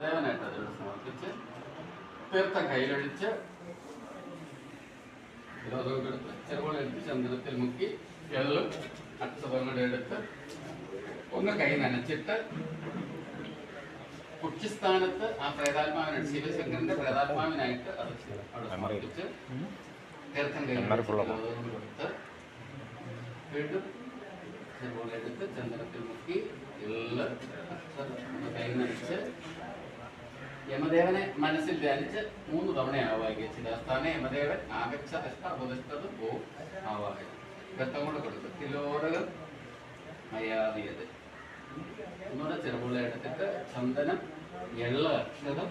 ദേവനായിട്ട് അതിലൂടെ സമർപ്പിച്ച് തീർത്ഥം കയ്യിലൊഴിച്ച് എടുത്ത് ചെറുപോലെടുത്ത് ചന്ദനത്തിൽ മുക്കി എള്ളും അക്ഷതങ്ങളുടെ എടുത്ത് ഒന്ന് കൈ നനച്ചിട്ട് കുക്ഷിസ്ഥാനത്ത് ആ പ്രേതാത്മാവിനായിട്ട് ശിവശങ്കരന്റെ പ്രേതാത്മാവിനായിട്ട് അത് അവിടെ സമർപ്പിച്ച് തീർത്ഥം കൊടുത്ത് വീണ്ടും ചെറുപോലെ എടുത്ത് ചന്ദനത്തിൽ മുക്കി എള്ള് കൈ നനച്ച് യമദേവനെ മനസ്സിൽ ധ്യാനിച്ച് 3 തവണ ആവാഹിക്കുക. ചിദാസ്ഥാന യമദേവൻ ആഗച്ഛ അഷ്ടാപുതസ്ഥത് ഓ ആവാഹന രക്തം കൊണ്ട് കൊടുത്ത് തിലോരകം മയാദിയത് ഒന്നുകൂടെ ചെറുപുള്ള എടുത്തിട്ട് ചന്ദനം എള്ള അക്ഷതം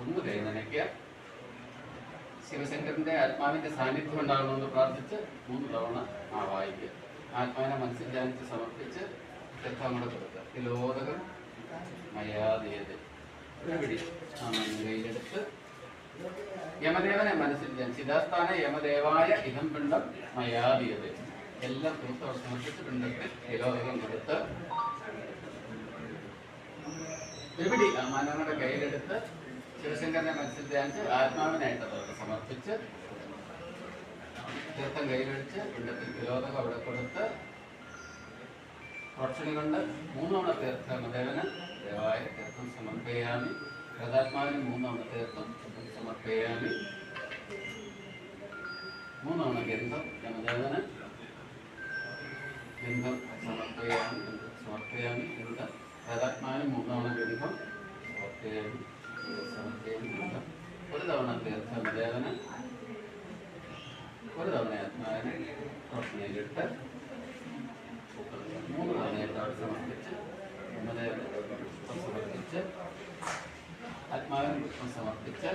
ഒന്ന് കൈ നനയ്ക്കുക. ശിവശങ്കരന്റെ ആത്മാവിന്റെ സാന്നിധ്യം ഉണ്ടാകണമെന്ന് പ്രാർത്ഥിച്ച് 3 തവണ ആവാഹിക്കുക. ആത്മാവിനെ മനസ്സിൽ ധ്യാനിച്ച് സമർപ്പിച്ച് രക്തം കൊണ്ട് കൊടുക്കുക. തിലോരകം മയാദിയത് പിടി ആ കയ്യിലെടുത്ത് യമദേവനെ മനസ്സിൽ ചിദാസ്ഥാന യമദേവായ ഇതം പിണ്ടം മയാദിയത് എല്ലാം തീർത്ഥം സമർപ്പിച്ച് പിണ്ടത്തിൽ തിലോദകം കൊടുത്ത് പിടി ആ മനങ്ങളുടെ കയ്യിലെടുത്ത് ശിവശങ്കരനെ മനസ്സിൽ ധ്യാനിച്ച് ആത്മാവിനായിട്ട് അതോടെ സമർപ്പിച്ച് തീർത്ഥം കയ്യിലൊഴിച്ച് പിണ്ടത്തിൽ തിലോദകം അവിടെ കൊടുത്ത് ഭക്ഷണി കൊണ്ട് 3 തവണ തീർത്ഥം യമദേവന് ദേവായ തീർത്ഥം സമർപ്പയാമി. പ്രേതാത്മാവിന് 3 തവണ തീർത്ഥം സമർപ്പയാമി. 3 തവണ ഗന്ധം യമദേവന് ഗന്ധം സമർപ്പയാമി. ഗന്ധം പ്രേതാത്മാവിന് 3 തവണ ഗന്ധം സമർപ്പയാമി ഗന്ധം. 1 തവണ തീർത്ഥം യമദേവന് 1 തവണ ആത്മാവിനെ ഭക്ഷണയിലിട്ട് 3 തവണയായിട്ട് അവിടെ സമർപ്പിച്ച് യമദേവന് സമർപ്പിച്ച് ആത്മാവിന് പുഷ്പം സമർപ്പിച്ച്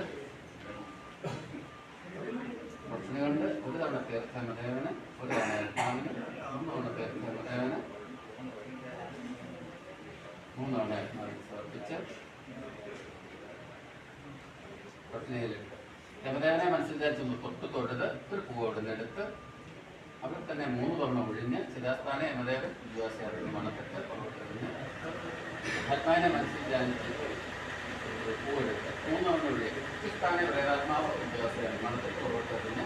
ഭക്ഷണി കൊണ്ട് 1 തവണ തീർത്ഥ യമദേവന് 1 തവണ ആത്മാവിന് 3 തവണ തീർത്ഥ യമദേവന് 3 തവണ ആത്മാവിന് സമർപ്പിച്ച് ഭക്ഷണിയിലിട്ട് യമദേവനെ മനസ്സിൽ ധരിച്ചൊന്ന് തൊട്ട് ഒരു പൂവ് അവിടെ നിന്ന് എടുത്ത് അവിടെ തന്നെ 3 തവണ ഒഴിഞ്ഞ് ചിദാസ്ഥാന യമദേവൻ വിദ്വാസിയാരുടെ മണത്തിട്ട് പുറത്തെറിഞ്ഞ് ആത്മാവിനെ മനസ്സിൽ ധ്യാനിച്ച് പൂവെടുത്ത് 3 തവണ ഒഴിഞ്ഞ് കുക്ഷിസ്ഥാന പ്രേതാത്മാവ് വിദ്വാസിയാരുടെ മണത്തിട്ട് പുറത്തെറിഞ്ഞ്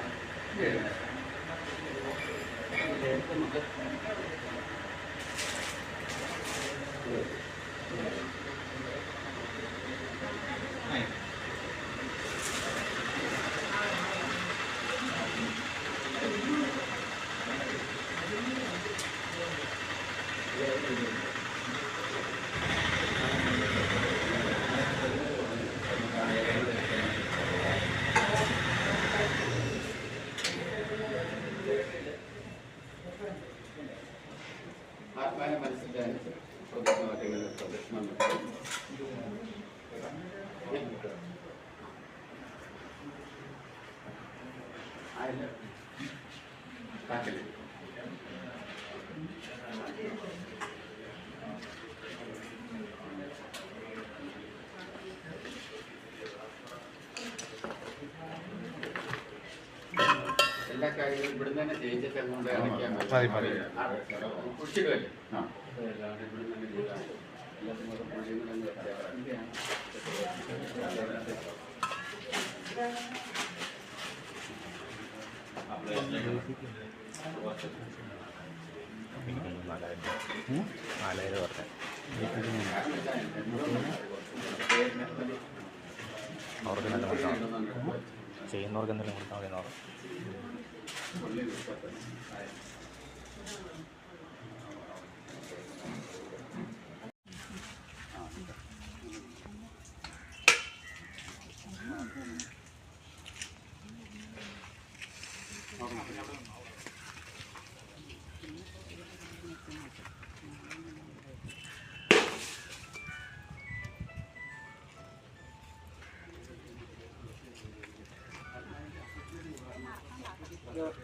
എഴുന്നേറ്റ് നമുക്ക് ആത്മാവിനെ മനസ്സിൽ ധ്യാനിച്ച് പ്രദക്ഷിണം ആയില്ല കാക്കല് എല്ലാ കാര്യങ്ങളും ഇവിടുന്ന് തന്നെ ചെയ്യിച്ചിട്ട് അങ്ങോട്ട് അടയ്ക്കാൻ കുടിച്ചിടുമല്ലേ ഇവിടുന്ന് തന്നെ ചെയ്താൽ അവർക്ക് നല്ല കൊടുക്കണം, ചെയ്യുന്നവർക്ക് എന്തെങ്കിലും കൊടുത്താൽ മതി. Good.